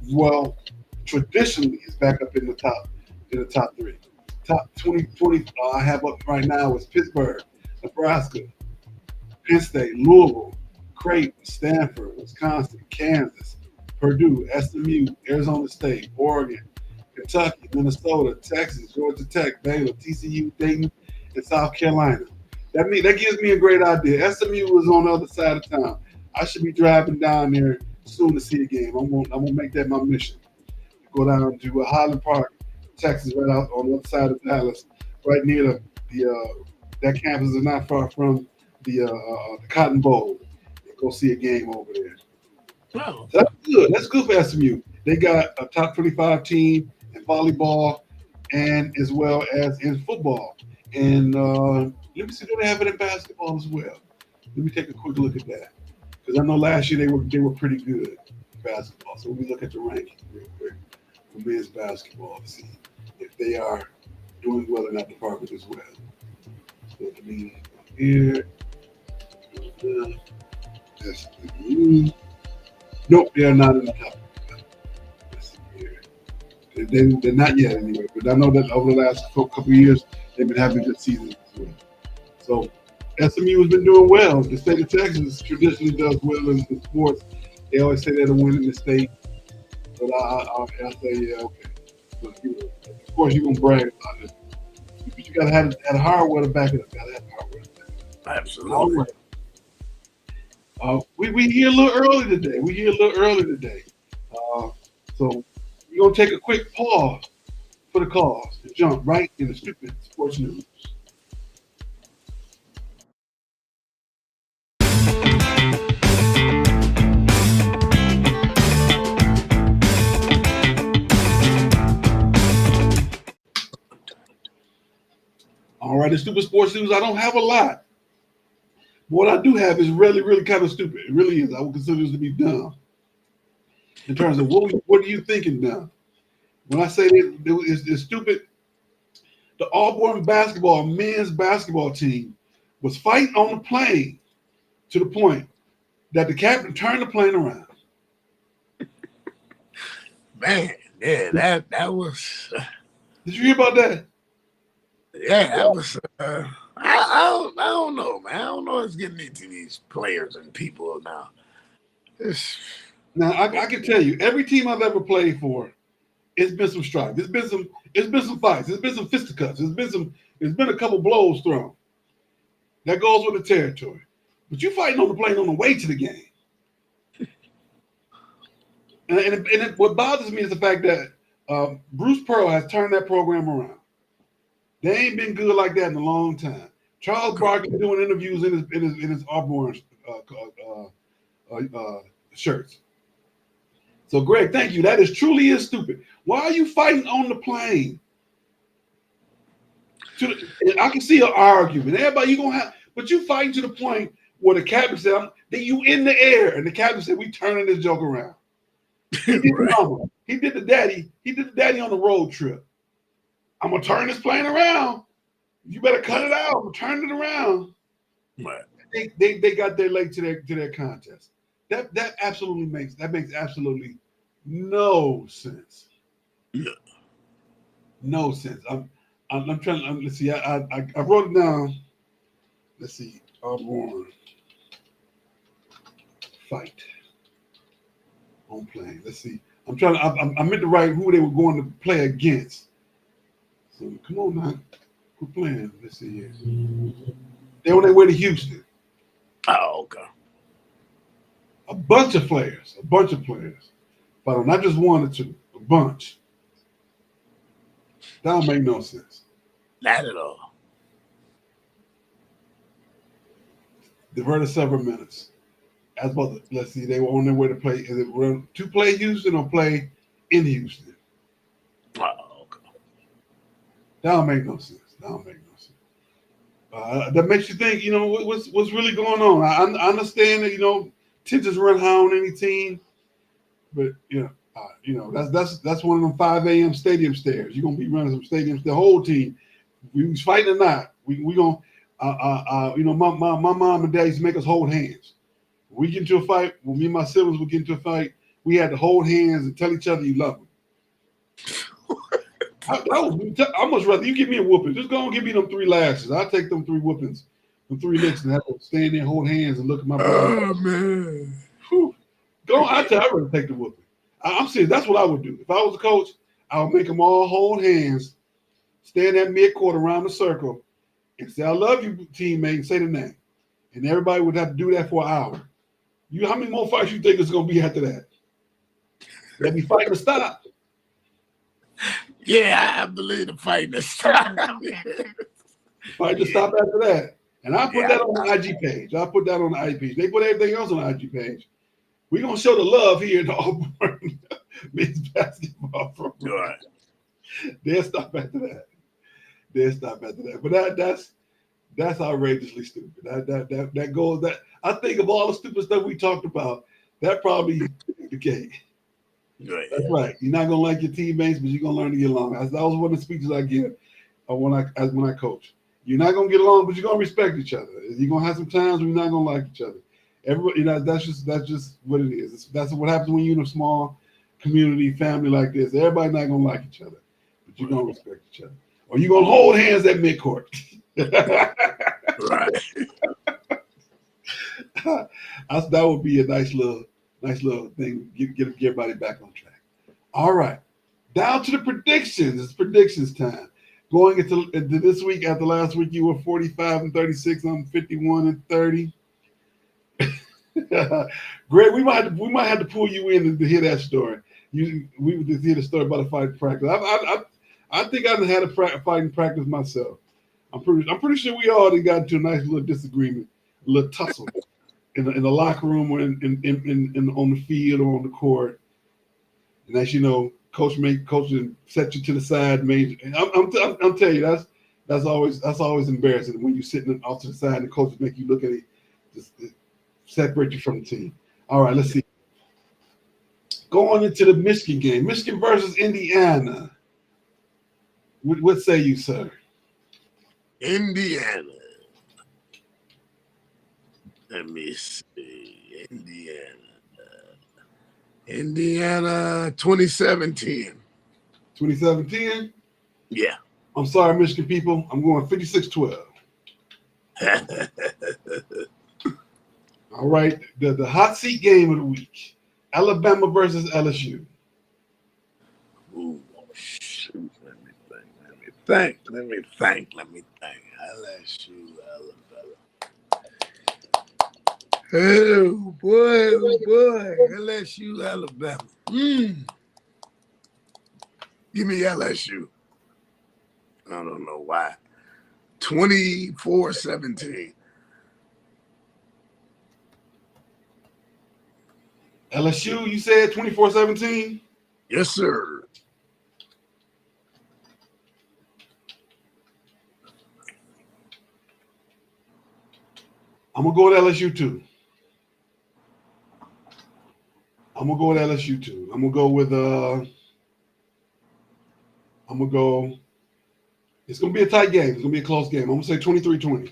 Speaker 2: well traditionally, is back up in the top 3. Top 20 I have up right now is Pittsburgh, Nebraska, Penn State, Louisville, Creighton, Stanford, Wisconsin, Kansas, Purdue, SMU, Arizona State, Oregon, Kentucky, Minnesota, Texas, Georgia Tech, Baylor, TCU, Dayton, and South Carolina. That gives me a great idea. SMU was on the other side of town. I should be driving down there soon to see a game. I'm gonna make that my mission. Go down to Highland Park, Texas, right out on the other side of Dallas, right near that campus is not far from the Cotton Bowl. Go see a game over there.
Speaker 1: Wow.
Speaker 2: So that's good. That's good for SMU. They got a top 25 team in volleyball and as well as in football. And let me see, do they have it in basketball as well? Let me take a quick look at that. Because I know last year they were pretty good in basketball. So let me look at the rankings real quick for men's basketball to see if they are doing well in that department as well. So let me here. Nope, they are not in the top. They're not yet anyway, but I know that over the last couple of years they've been having good seasons as well. So SMU has been doing well. The state of Texas traditionally does well in sports. They always say they're the win in the state, but I'll say yeah, okay. But, of course, you're gonna brag about it, but you gotta have hardware to back it up.
Speaker 1: Absolutely.
Speaker 2: All right. We here a little early today. So we're going to take a quick pause for the calls and jump right into stupid sports news. All right, the stupid sports news, I don't have a lot. What I do have is really, really kind of stupid. It really is. I would consider this to be dumb. In terms of what are you thinking dumb? When I say it's stupid, the Auburn men's basketball team was fighting on the plane to the point that the captain turned the plane around.
Speaker 1: Man, yeah, that was.
Speaker 2: Did you hear about that?
Speaker 1: Yeah, that was. I don't know, man. I don't know what's getting into these players and people now.
Speaker 2: Now I can tell you, every team I've ever played for, it's been some strife. It's been some fights. It's been some fisticuffs. It's been a couple blows thrown. That goes with the territory. But you fighting on the plane on the way to the game. And what bothers me is the fact that Bruce Pearl has turned that program around. They ain't been good like that in a long time. Charles Barkley doing interviews in his Auburn shirts. So, Greg, thank you. That truly is stupid. Why are you fighting on the plane? I can see an argument. Everybody, you gonna have, but you fighting to the point where the captain said, "That you in the air," and the captain said, "We turning this joke around." He did
Speaker 1: Right.
Speaker 2: mama. He did the daddy. He did the daddy on the road trip. I'm gonna turn this plane around. You better cut it out. I'm gonna turn it around.
Speaker 1: Right.
Speaker 2: They got their late to their contest. That makes absolutely no sense.
Speaker 1: Yeah.
Speaker 2: No sense. I'm trying. Let's see. I wrote it down. Let's see. Auburn fight on plane. Let's see. I'm trying. I meant to write who they were going to play against. So come on now, quit playing. Let's see here. They on their way to Houston.
Speaker 1: Oh, okay.
Speaker 2: A bunch of players. But not just one or two. A bunch. That don't make no sense.
Speaker 1: Not at all.
Speaker 2: Diverted several minutes. As about let's see, they were on their way to play. Is it to play Houston or play in Houston?
Speaker 1: Oh, okay.
Speaker 2: That don't make no sense. That makes you think, what's really going on. I understand that, tensions run high on any team, but that's one of them 5 a.m. stadium stairs. You're gonna be running some stadiums. The whole team, we was fighting or not, we gonna my mom and dad used to make us hold hands. When we get into a fight, when me and my siblings would get into a fight, we had to hold hands and tell each other you love them. I much rather you give me a whooping. Just go and give me them 3 lashes. I'll take them 3 whoopings, them 3 licks, and have to stand there, hold hands, and look at my brother.
Speaker 1: Oh, man.
Speaker 2: Whew. I'd rather take the whooping. I'm serious. That's what I would do. If I was a coach, I would make them all hold hands, stand at midcourt around the circle, and say, I love you, teammate, and say the name. And everybody would have to do that for an hour. How many more fights you think it's going to be after that? Let me fight to stop.
Speaker 1: Yeah, I believe the fight to stop.
Speaker 2: Fight to stop after that. And I put that on the IG page. I put that on the IG page. They put everything else on the IG page. We're going to show the love here in the Auburn men's basketball program.
Speaker 1: Right.
Speaker 2: They'll stop after that. But that's outrageously stupid. That goes that I think of all the stupid stuff we talked about, that probably is the case.
Speaker 1: Right.
Speaker 2: That's right. You're not gonna like your teammates, but you're gonna learn to get along. That was one of the speeches I give when I coach. You're not gonna get along, but you're gonna respect each other. You're gonna have some times when you're not gonna like each other. Everybody, that's just what it is. That's what happens when you're in a small community, family like this. Everybody's not gonna like each other, but you're gonna respect each other. Or you're gonna hold hands at midcourt.
Speaker 1: Right.
Speaker 2: That would be a nice little thing. Get everybody back on track. All right, down to the predictions. It's predictions time. Going into this week, after last week, you were 45-36. I'm 51-30. Greg, we might have to pull you in to hear that story. We would just hear the story about a fighting practice. I think I've had a fighting practice myself. I'm pretty sure we all got into a nice little disagreement, a little tussle in the locker room or in on the field or on the court. And as you know, coach set you to the side. I'm telling you, that's always embarrassing when you're sitting off to the side and the coaches make you look at it, just separate you from the team. All right, let's see. Going into the Michigan game, Michigan versus Indiana. What say you, sir?
Speaker 1: Indiana. Let me see. Indiana 27-10.
Speaker 2: 27-10?
Speaker 1: Yeah.
Speaker 2: I'm sorry, Michigan people. I'm going 56-12. All right. The hot seat game of the week. Alabama versus LSU.
Speaker 1: Ooh, shoot. Let me think. LSU, Alabama. Oh boy. LSU, Alabama. Give me LSU. I don't know why. 24-17.
Speaker 2: LSU, you said 24-17?
Speaker 1: Yes, sir.
Speaker 2: I'm going to go with LSU too. I'm going to go with it's going to be a tight game. It's going to be a close game. I'm going to say 23-20.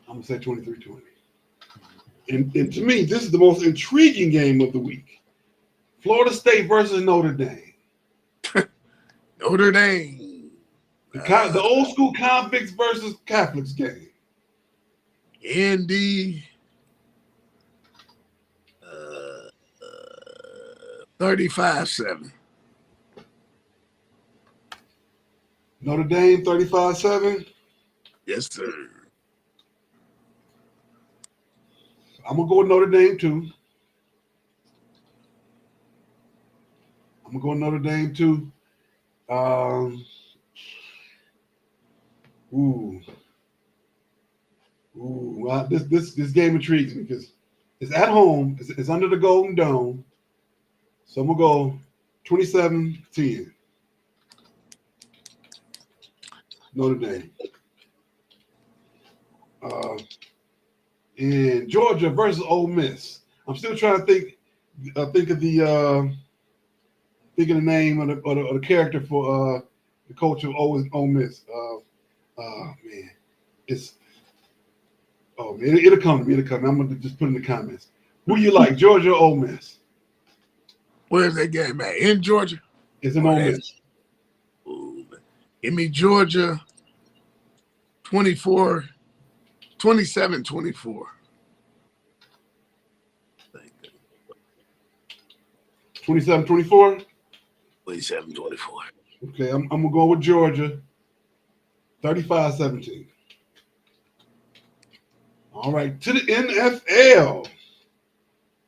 Speaker 2: I'm going to say 23-20. And to me, this is the most intriguing game of the week. Florida State versus Notre Dame.
Speaker 1: Notre Dame.
Speaker 2: The old school convicts versus Catholics game.
Speaker 1: Indy. 35-7.
Speaker 2: Notre Dame 35-7.
Speaker 1: Yes, sir.
Speaker 2: I'm gonna go with Notre Dame too. Well, this game intrigues me because it's at home. It's under the Golden Dome. So I'm gonna go 27-10. Notre Dame. And Georgia versus Ole Miss. I'm still trying to think of the name of the character for the coach of Ole Miss. Man, it'll come to me. I'm gonna just put it in the comments. Who you like, Georgia or Ole Miss?
Speaker 1: Where's that game at? In Georgia?
Speaker 2: It's in Ole Miss.
Speaker 1: Give me Georgia 27-24.
Speaker 2: 27-24?
Speaker 1: 27-24.
Speaker 2: Okay, I'm gonna go with Georgia. 35-17. All right, to the NFL.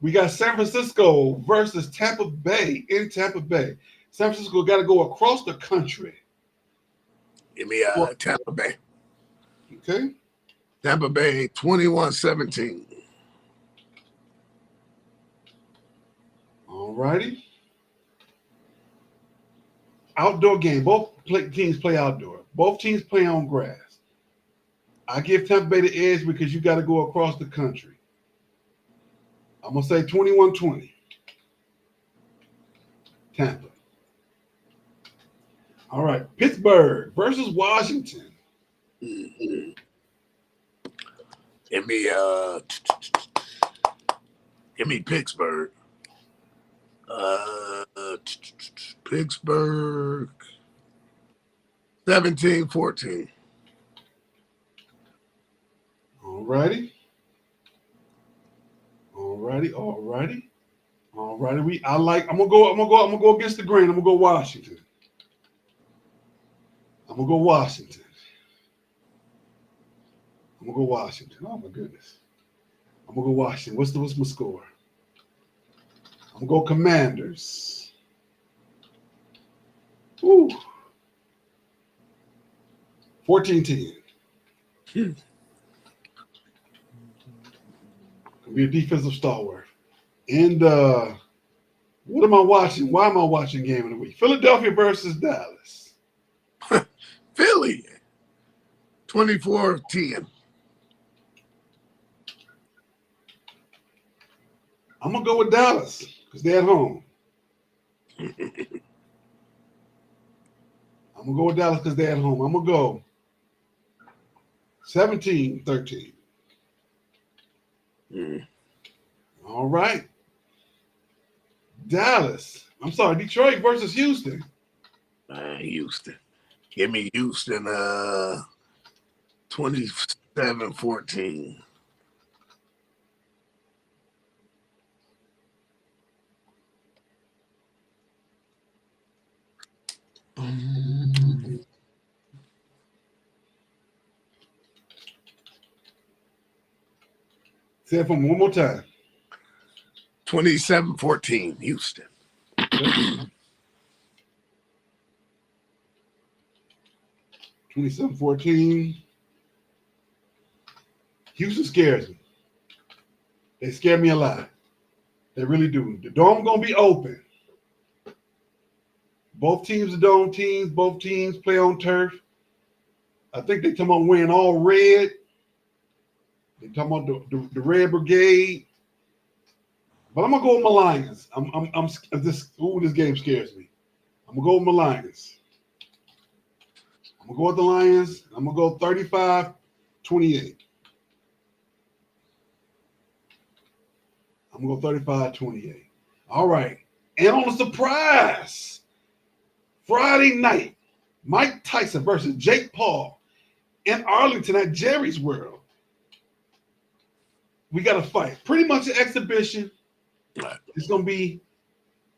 Speaker 2: We got San Francisco versus Tampa Bay in Tampa Bay. San Francisco got to go across the country.
Speaker 1: Give me Tampa Bay.
Speaker 2: Okay.
Speaker 1: Tampa Bay 21-17.
Speaker 2: All righty. Outdoor game. Both teams play outdoor. Both teams play on grass. I give Tampa Bay the edge because you got to go across the country. I'm going to say 21-20. Tampa. All right. Pittsburgh versus Washington.
Speaker 1: Mm-hmm. Give me Pittsburgh. Pittsburgh 17-14.
Speaker 2: All righty. I'm gonna go against the grain. I'm gonna go Washington. Oh my goodness. I'm gonna go Washington. What's my score? I'm gonna go Commanders. Ooh. 14-10. Gonna be a defensive stalwart. And what am I watching? Why am I watching game of the week? Philadelphia versus Dallas.
Speaker 1: Philly 24-10.
Speaker 2: I'm gonna go with Dallas because they're at home. I'm gonna go 17-13. All right. Detroit versus Houston.
Speaker 1: Houston. Give me Houston 27-14.
Speaker 2: Say it for me one more time.
Speaker 1: 27-14, Houston.
Speaker 2: 27-14. Houston scares me. They scare me a lot. They really do. The dome gonna be open. Both teams are dome teams. Both teams play on turf. I think they talking about wearing all red. They talking about the Red Brigade. But I'm gonna go with my Lions. This game scares me. I'm gonna go with my Lions. I'm gonna go with the Lions. I'm gonna go 35-28. I'm going to go 35-28. All right. And on a surprise, Friday night, Mike Tyson versus Jake Paul in Arlington at Jerry's World. We got a fight. Pretty much an exhibition. It's going to be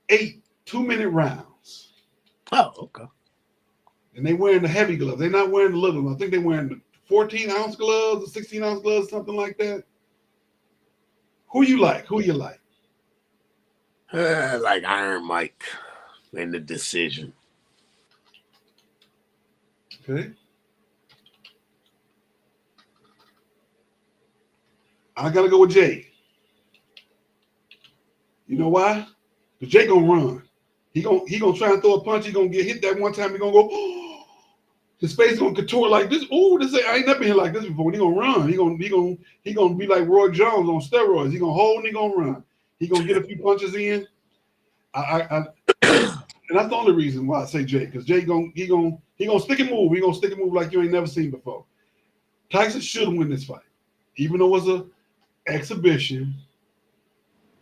Speaker 2: 8 2-minute rounds.
Speaker 1: Oh, okay.
Speaker 2: And they wearing the heavy gloves. They're not wearing the little ones. I think they're wearing the 14-ounce gloves, the 16-ounce gloves, something like that. Who you like?
Speaker 1: Like Iron Mike in the decision.
Speaker 2: Okay. I gotta go with Jay. You know why? Because Jay gonna run. He gonna try and throw a punch. He gonna get hit that one time. He gonna go. Oh, his face gonna contort like this. Ooh, I ain't never been here like this before. He gonna run. He gonna be like Roy Jones on steroids. He gonna hold and he gonna run. He gonna get a few punches in. And that's the only reason why I say Jay, because Jay gonna stick and move. He gonna stick and move like you ain't never seen before. Tyson should win this fight, even though it was an exhibition.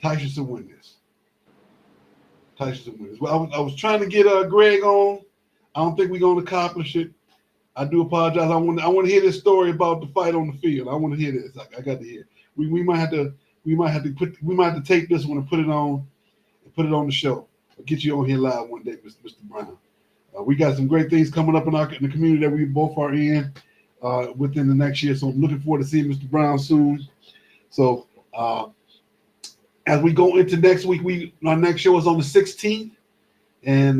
Speaker 2: Tyson should win this. Well, I was trying to get Greg on. I don't think we're gonna accomplish it. I do apologize. I want to hear this story about the fight on the field. I want to hear this. I got to hear. We might have to take this one and put it on the show. I'll get you on here live one day, Mr. Brown. We got some great things coming up in the community that we both are in within the next year. So I'm looking forward to seeing Mr. Brown soon. So as we go into next week, our next show is on the 16th, and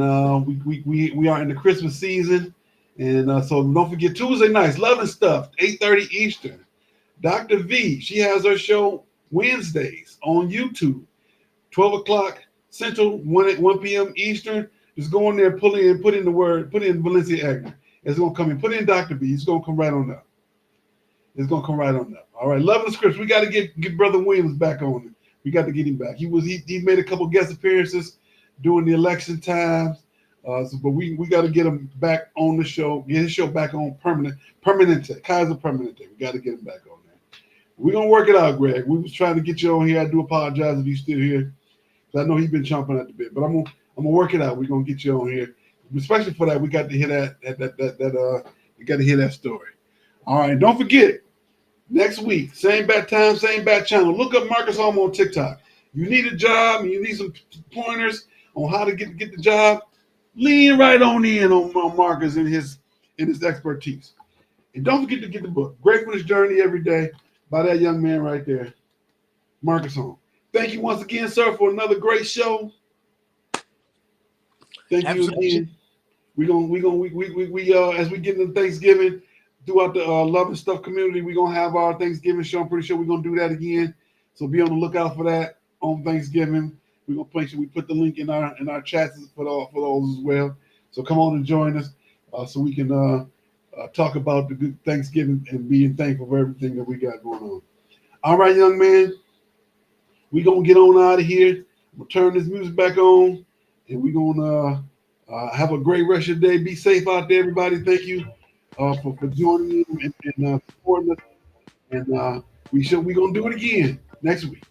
Speaker 2: we are in the Christmas season. And so don't forget Tuesday nights, Love and Stuff, 8:30 Eastern. Dr. V, she has her show Wednesdays on YouTube, 12 o'clock Central, 1 p.m. Eastern. Just go in there, put in Valencia Agner. It's gonna come in. Put in Dr. V. It's gonna come right on up. All right, Love and Scripts. We got to get Brother Williams back on. We got to get him back. He made a couple guest appearances during the election times. But we got to get him back on the show. Get his show back on Permanente. Kaiser Permanente. We got to get him back on there. We're gonna work it out, Greg. We was trying to get you on here. I do apologize if you're still here. I know he's been chomping at the bit, but I'm gonna work it out. We're gonna get you on here, especially for that. We got to hear that. We got to hear that story. All right, don't forget. Next week, same bat time, same bat channel. Look up Marcus Home on TikTok. You need a job, and you need some pointers on how to get the job. Lean right on in on Marcus and his expertise. And don't forget to get the book, Gratefulness Journey Every Day, by that young man right there, Marcus Home. Thank you once again, sir, for another great show. Thank you again. We as we get into Thanksgiving, throughout the Love and Stuff community, we're gonna have our Thanksgiving show. I'm pretty sure we're gonna do that again. So be on the lookout for that on Thanksgiving. We're gonna make sure we put the link in our chats for those as well. So come on and join us so we can talk about the good Thanksgiving and being thankful for everything that we got going on. All right, young man, we're gonna get on out of here. We'll turn this music back on, and we're gonna have a great rest of your day. Be safe out there, everybody. Thank you for joining in and supporting us. And we're gonna do it again next week.